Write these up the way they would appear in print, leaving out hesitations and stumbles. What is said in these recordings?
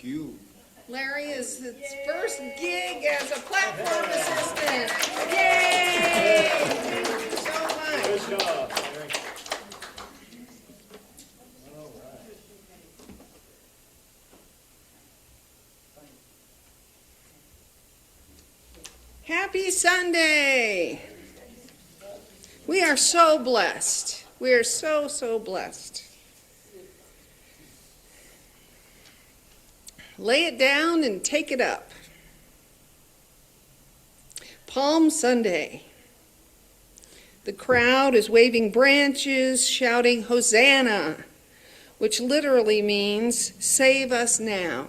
you. Larry is his first gig as a platform assistant. Yay! Thank you so much. Good job, Larry. All right. Happy Sunday. We are so blessed. We are so, so blessed. Lay it down and take it up. Palm Sunday. The crowd is waving branches, shouting Hosanna, which literally means save us now.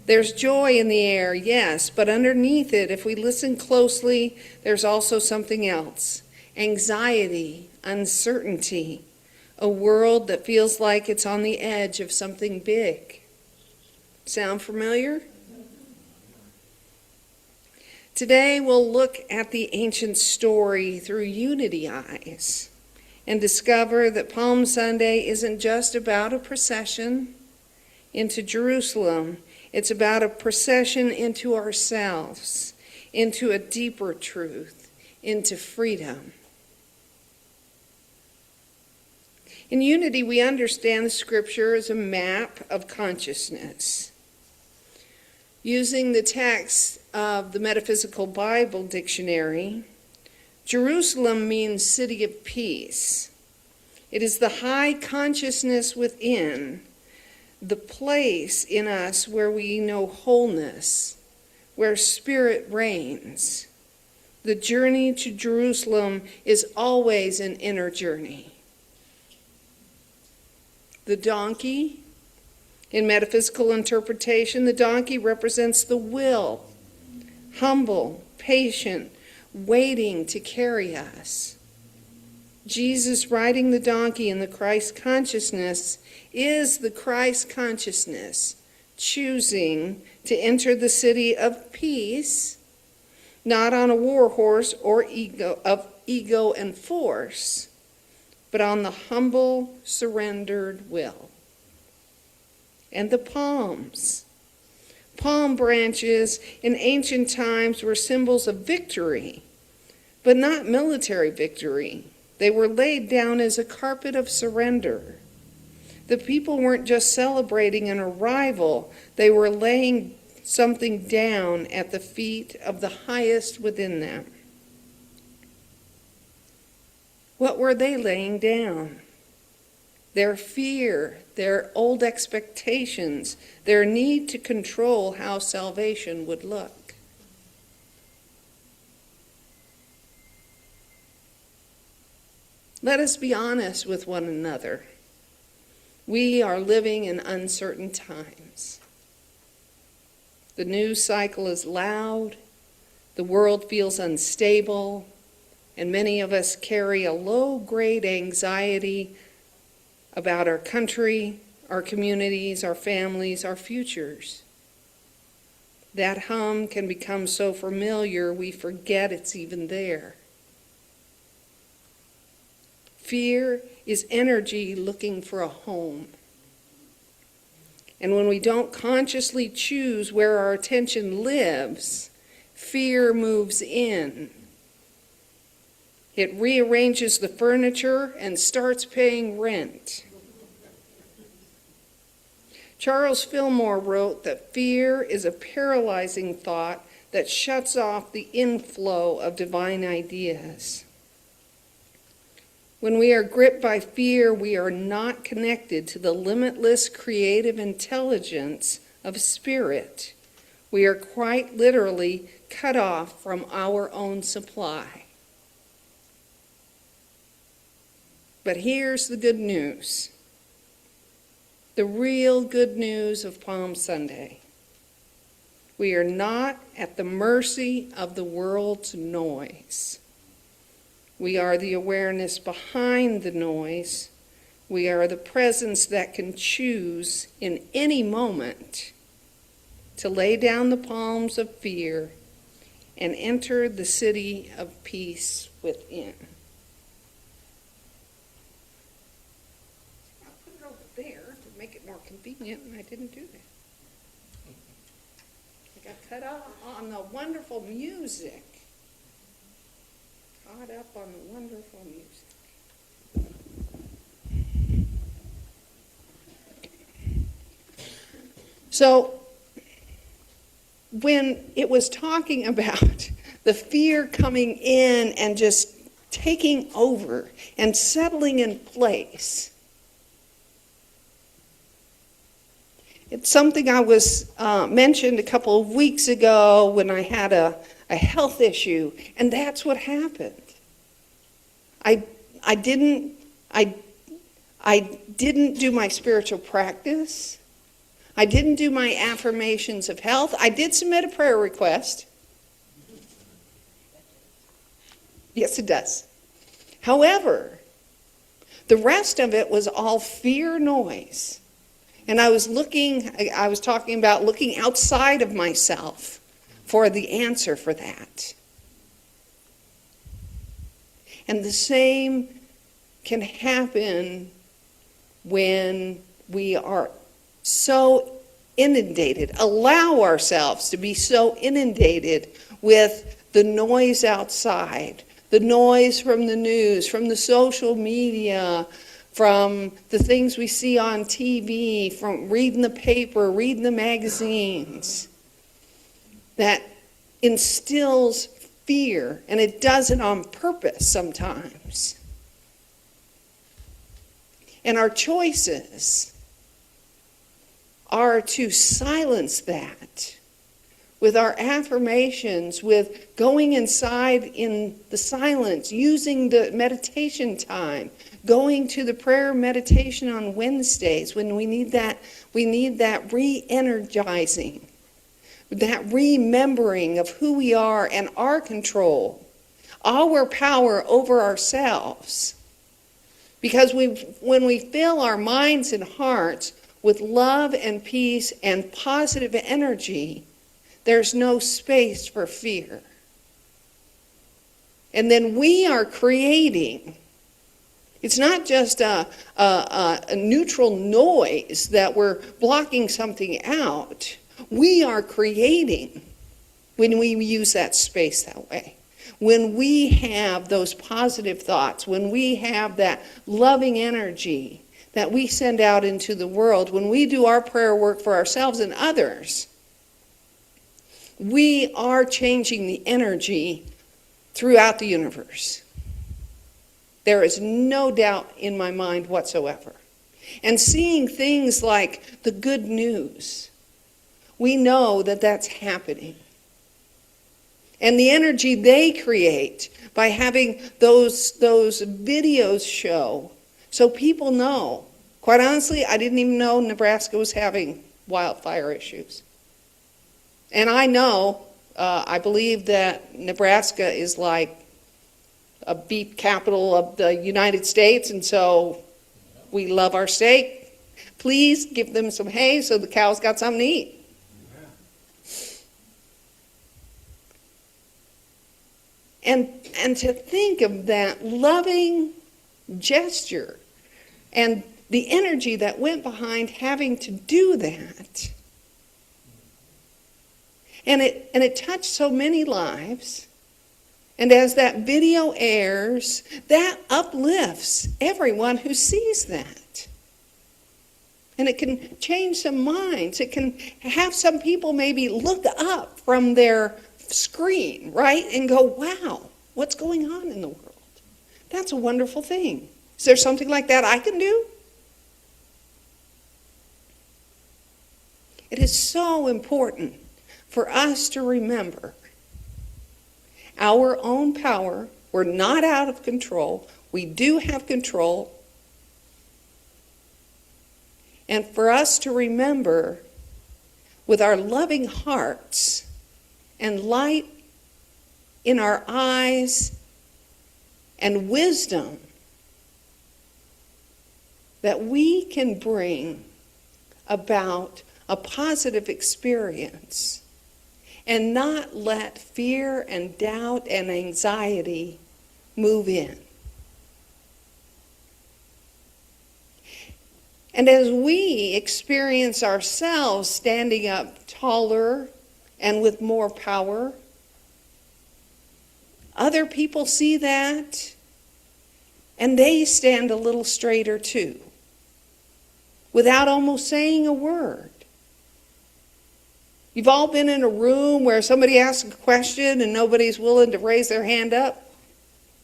There's joy in the air, yes, but underneath it, if we listen closely, there's also something else. Anxiety, uncertainty, a world that feels like it's on the edge of something big. Sound familiar? Today we'll look at the ancient story through unity eyes and discover that Palm Sunday isn't just about a procession into Jerusalem. It's about a procession into ourselves, into a deeper truth, into freedom. In unity, we understand the scripture as a map of consciousness. Using the text of the Metaphysical Bible Dictionary, Jerusalem means city of peace. It is the high consciousness within, the place in us where we know wholeness, where spirit reigns. The journey to Jerusalem is always an inner journey. The donkey, in metaphysical interpretation, the donkey represents the will, humble, patient, waiting to carry us. Jesus riding the donkey in the Christ consciousness is the Christ consciousness, choosing to enter the city of peace, not on a war horse or ego and force, but on the humble, surrendered will. And the palms. Palm branches in ancient times were symbols of victory, but not military victory. They were laid down as a carpet of surrender. The people weren't just celebrating an arrival, they were laying something down at the feet of the highest within them. What were they laying down? Their fear, their old expectations, their need to control how salvation would look. Let us be honest with one another. We are living in uncertain times. The news cycle is loud, the world feels unstable, and many of us carry a low-grade anxiety about our country, our communities, our families, our futures. That hum can become so familiar we forget it's even there. Fear is energy looking for a home. And when we don't consciously choose where our attention lives, fear moves in. It rearranges the furniture and starts paying rent. Charles Fillmore wrote that fear is a paralyzing thought that shuts off the inflow of divine ideas. When we are gripped by fear, we are not connected to the limitless creative intelligence of spirit. We are quite literally cut off from our own supply. But here's the good news. The real good news of Palm Sunday. We are not at the mercy of the world's noise. We are the awareness behind the noise. We are the presence that can choose in any moment to lay down the palms of fear and enter the city of peace within. I'll put it over there to make it more convenient, and I didn't do that. got cut off on the wonderful music. Caught up on the wonderful music. So, when it was talking about the fear coming in and just taking over and settling in place, it's something I was mentioned a couple of weeks ago when I had a health issue, and that's what happened. I didn't do my spiritual practice. I didn't do my affirmations of health. I did submit a prayer request. Yes, it does. However, the rest of it was all fear noise. And I was talking about looking outside of myself for the answer for that. And the same can happen when we are so inundated, allow ourselves to be so inundated with the noise outside, the noise from the news, from the social media, from the things we see on TV, from reading the paper, reading the magazines, that instills fear, and it does it on purpose sometimes. And our choices are to silence that with our affirmations, with going inside in the silence, using the meditation time, going to the prayer meditation on Wednesdays when we need that re-energizing, that remembering of who we are and our control, our power over ourselves. Because when we fill our minds and hearts with love and peace and positive energy, there's no space for fear. And then we are creating. It's not just a neutral noise that we're blocking something out. We are creating when we use that space that way. When we have those positive thoughts, when we have that loving energy that we send out into the world, when we do our prayer work for ourselves and others, we are changing the energy throughout the universe. There is no doubt in my mind whatsoever. And seeing things like the good news, we know that that's happening. And the energy they create by having those videos show, so people know. Quite honestly, I didn't even know Nebraska was having wildfire issues. And I know, I believe that Nebraska is like a beef capital of the United States, and so we love our state. Please give them some hay so the cows got something to eat. And to think of that loving gesture and the energy that went behind having to do that. And it touched so many lives. And as that video airs, that uplifts everyone who sees that. And it can change some minds. It can have some people maybe look up from their screen, right? And go, wow, what's going on in the world? That's a wonderful thing. Is there something like that I can do? It is so important for us to remember our own power. We're not out of control. We do have control. And for us to remember with our loving hearts and light in our eyes and wisdom that we can bring about a positive experience and not let fear and doubt and anxiety move in. And as we experience ourselves standing up taller and with more power. Other people see that, and they stand a little straighter too, without almost saying a word. You've all been in a room where somebody asks a question and nobody's willing to raise their hand up.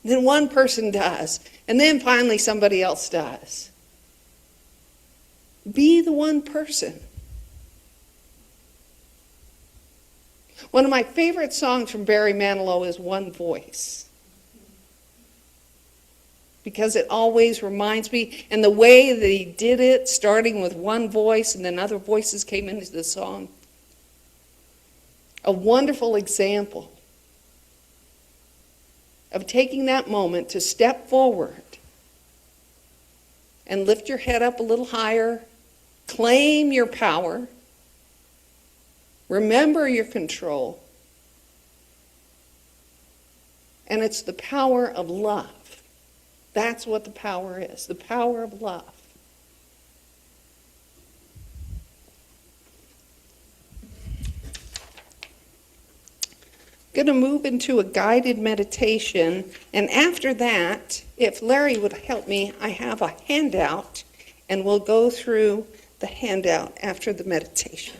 Then one person does, and then finally somebody else does. Be the one person. One of my favorite songs from Barry Manilow is One Voice, because it always reminds me, and the way that he did it, starting with one voice and then other voices came into the song, a wonderful example of taking that moment to step forward and lift your head up a little higher, claim your power, remember your control, and it's the power of love. That's what the power is, the power of love. Going to move into a guided meditation, and after that, if Larry would help me, I have a handout, and we'll go through the handout after the meditation.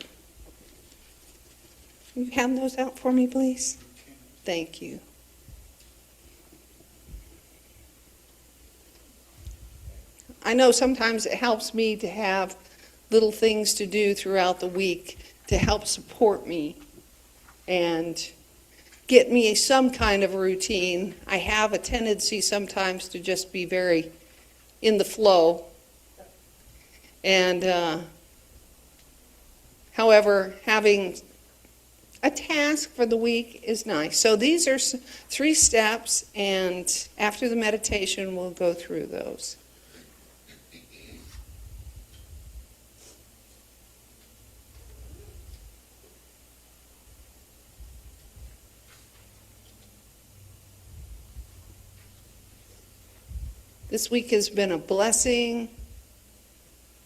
Will you hand those out for me, please? Thank you. I know sometimes it helps me to have little things to do throughout the week to help support me and get me some kind of routine. I have a tendency sometimes to just be very in the flow. And however, having a task for the week is nice. So these are 3 steps, and after the meditation, we'll go through those. This week has been a blessing.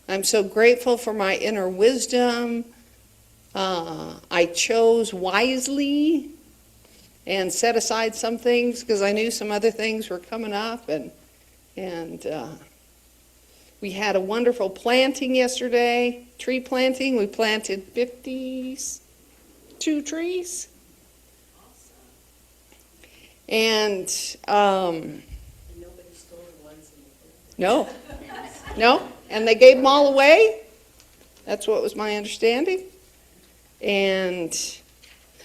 I'm so grateful for my inner wisdom. I chose wisely and set aside some things because I knew some other things were coming up. And we had a wonderful planting yesterday, tree planting. We planted 52 trees. And no, and they gave them all away. That's what was my understanding. And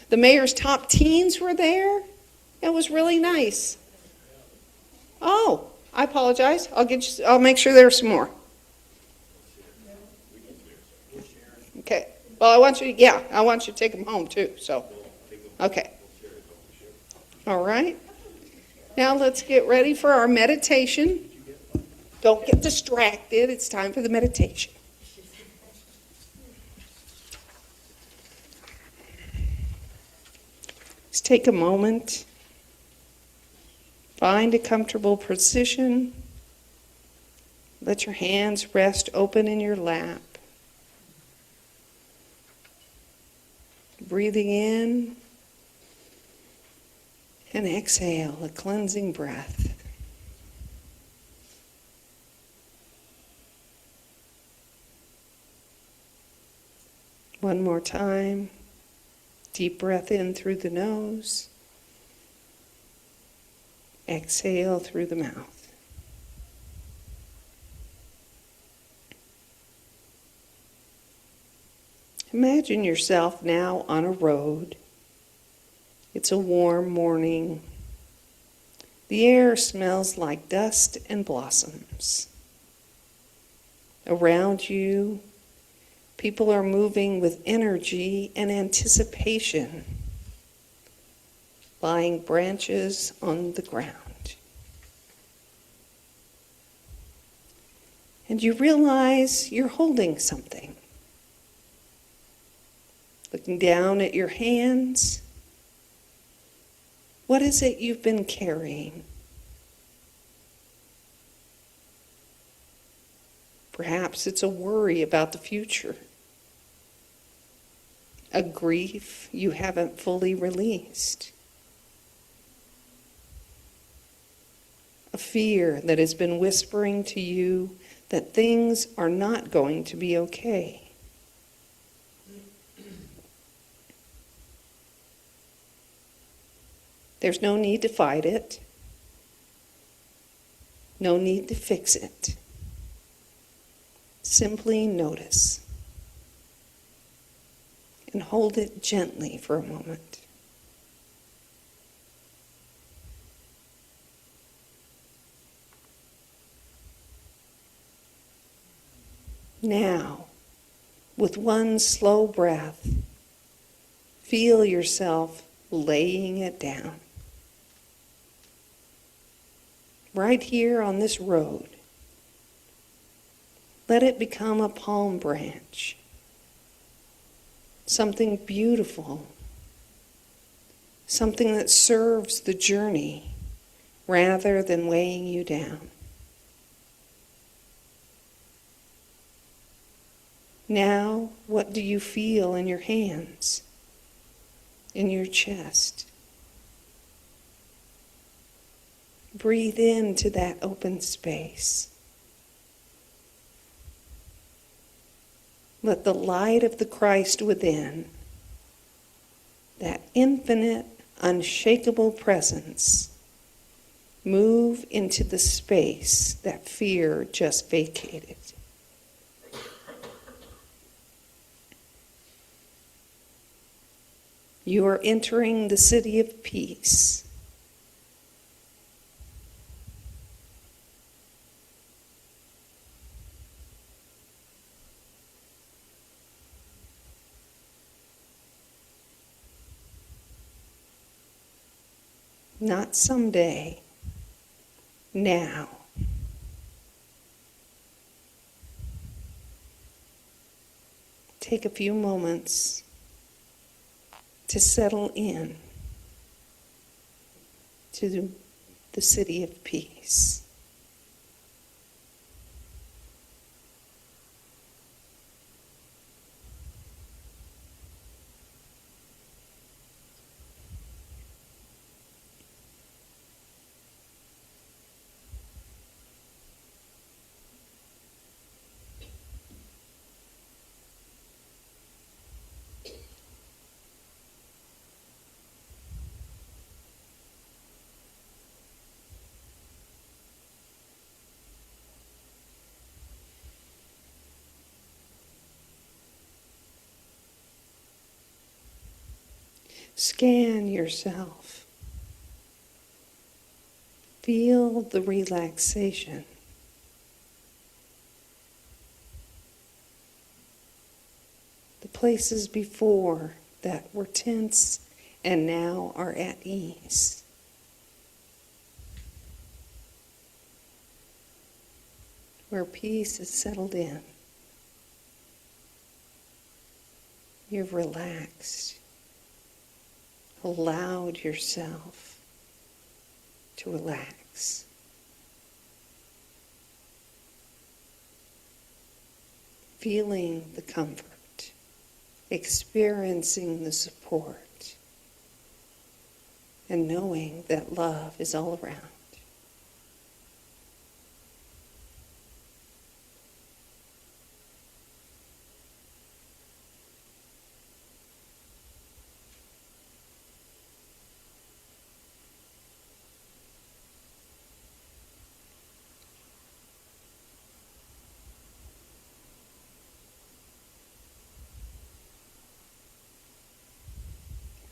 the mayor's top teens were there. It was really nice. Oh, I apologize. I'll make sure there's some more. Okay. Well, I want you to take them home too. So, okay. All right. Now let's get ready for our meditation. Don't get distracted. It's time for the meditation. Just take a moment. Find a comfortable position. Let your hands rest open in your lap. Breathing in and exhale, a cleansing breath. One more time. Deep breath in through the nose. Exhale through the mouth. Imagine yourself now on a road. It's a warm morning. The air smells like dust and blossoms. Around you, people are moving with energy and anticipation, lying branches on the ground. And you realize you're holding something. Looking down at your hands, what is it you've been carrying? Perhaps it's a worry about the future. a grief you haven't fully released, a fear that has been whispering to you that things are not going to be okay. There's no need to fight it, no need to fix it. Simply notice and hold it gently for a moment. Now, with one slow breath, feel yourself laying it down. Right here on this road, let it become a palm branch, something beautiful, something that serves the journey rather than weighing you down. Now, what do you feel in your hands, in your chest? Breathe into that open space. Let the light of the Christ within, that infinite, unshakable presence, move into the space that fear just vacated. You are entering the city of peace. Not someday, now. Take a few moments to settle in to the city of peace. Scan yourself. Feel the relaxation. The places before that were tense and now are at ease. Where peace is settled in. You've relaxed. Allowed yourself to relax. Feeling the comfort, experiencing the support, and knowing that love is all around.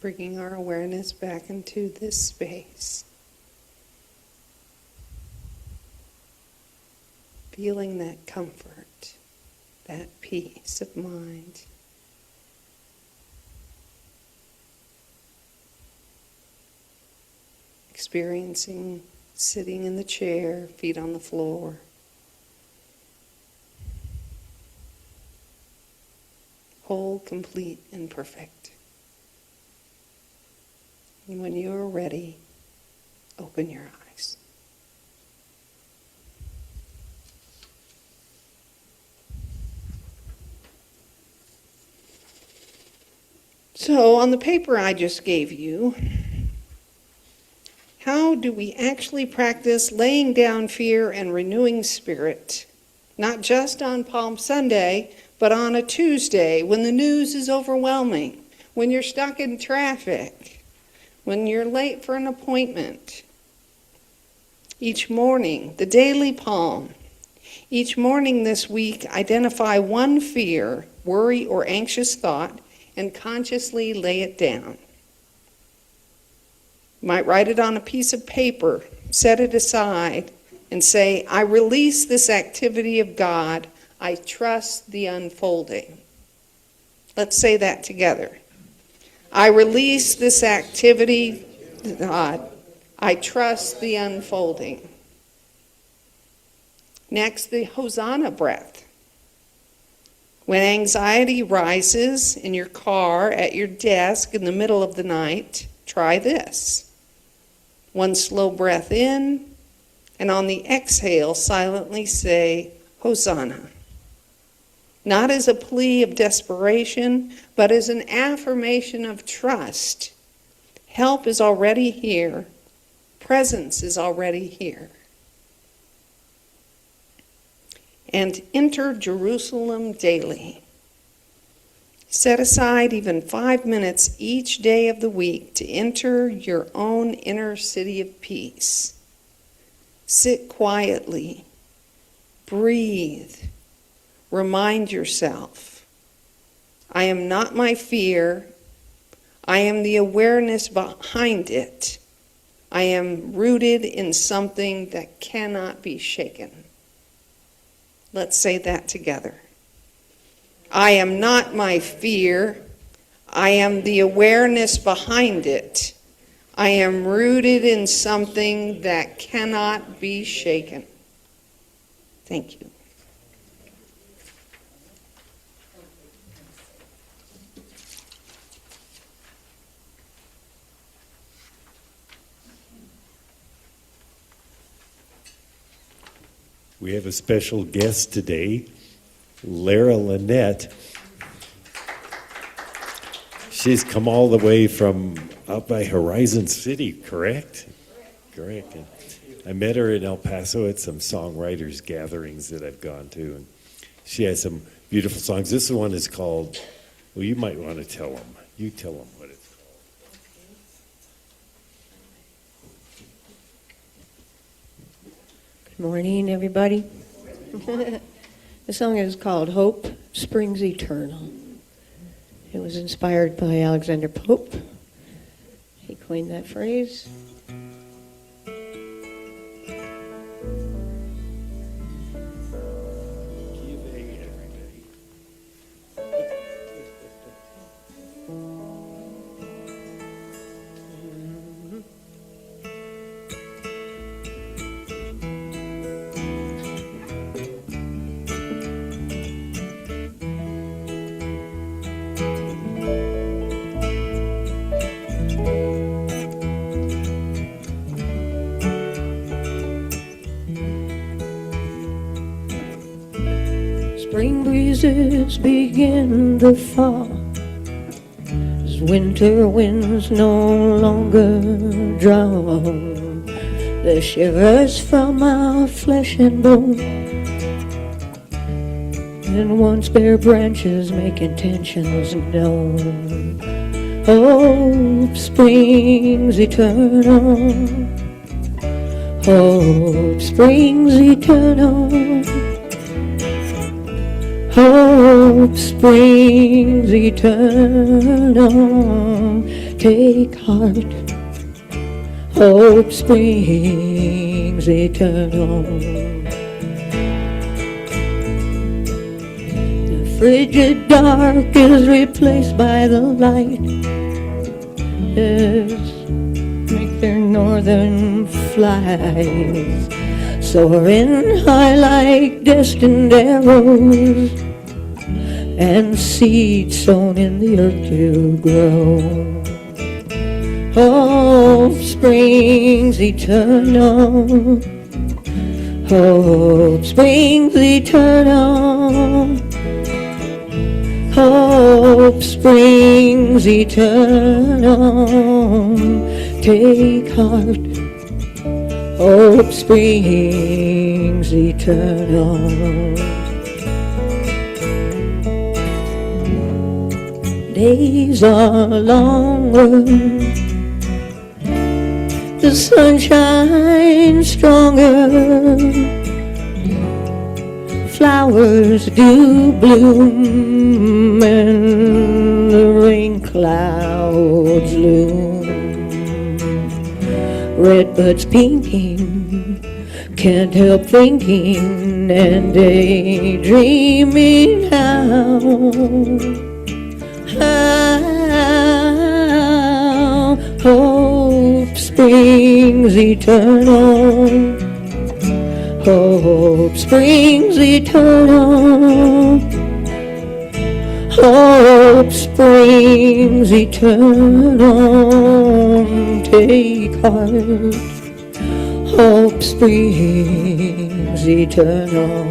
Bringing our awareness back into this space. Feeling that comfort, that peace of mind. Experiencing sitting in the chair, feet on the floor. Whole, complete, and perfect. And when you are ready, open your eyes. So on the paper I just gave you, how do we actually practice laying down fear and renewing spirit? Not just on Palm Sunday, but on a Tuesday when the news is overwhelming, when you're stuck in traffic, when you're late for an appointment. Each morning, the daily palm. Each morning this week, identify one fear, worry, or anxious thought and consciously lay it down. You might write it on a piece of paper, set it aside, and say, I release this activity of God. I trust the unfolding. Let's say that together. I release this activity of God. I trust the unfolding. Next, the Hosanna breath. When anxiety rises in your car, at your desk, in the middle of the night, try this. One slow breath in, and on the exhale, silently say, Hosanna. Not as a plea of desperation, but as an affirmation of trust. Help is already here. Presence is already here. And enter Jerusalem daily. Set aside even 5 minutes each day of the week to enter your own inner city of peace. Sit quietly. Breathe. Remind yourself, I am not my fear. I am the awareness behind it. I am rooted in something that cannot be shaken. Let's say that together. I am not my fear. I am the awareness behind it. I am rooted in something that cannot be shaken. Thank you. We have a special guest today, Lara Linette. She's come all the way from out by Horizon City, correct? Correct. And I met her in El Paso at some songwriters gatherings that I've gone to, and she has some beautiful songs. This one is called, well, you might want to tell them. You tell them what it's called. Good morning, everybody. The song is called Hope Springs Eternal. It was inspired by Alexander Pope. He coined that phrase. Spring breezes begin to fall as winter winds no longer drown the shivers from our flesh and bone, and once bare branches make intentions known. Hope springs eternal. Hope springs eternal. Hope springs eternal. Take heart. Hope springs eternal. The frigid dark is replaced by the light. Yes, make their northern flights, soaring high like destined arrows, and seeds sown in the earth to grow. Hope springs eternal. Hope springs eternal. Hope Hope springs eternal. Take heart. Hope springs eternal. Days are longer, the sun shines stronger, flowers do bloom, and the rain clouds loom. Redbuds pinking, can't help thinking and daydreaming how hope springs eternal. Hope springs eternal. Hope springs eternal. Take heart. Hope springs eternal.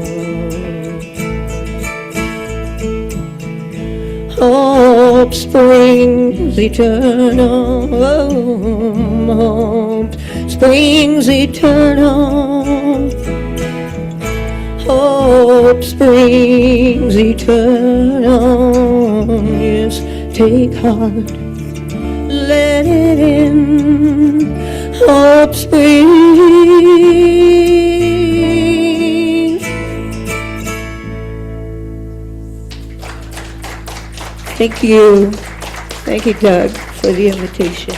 Hope springs eternal. Hope springs eternal. Hope springs eternal. Yes, take heart, let it in. Hope springs. Thank you. Thank you, Doug, for the invitation.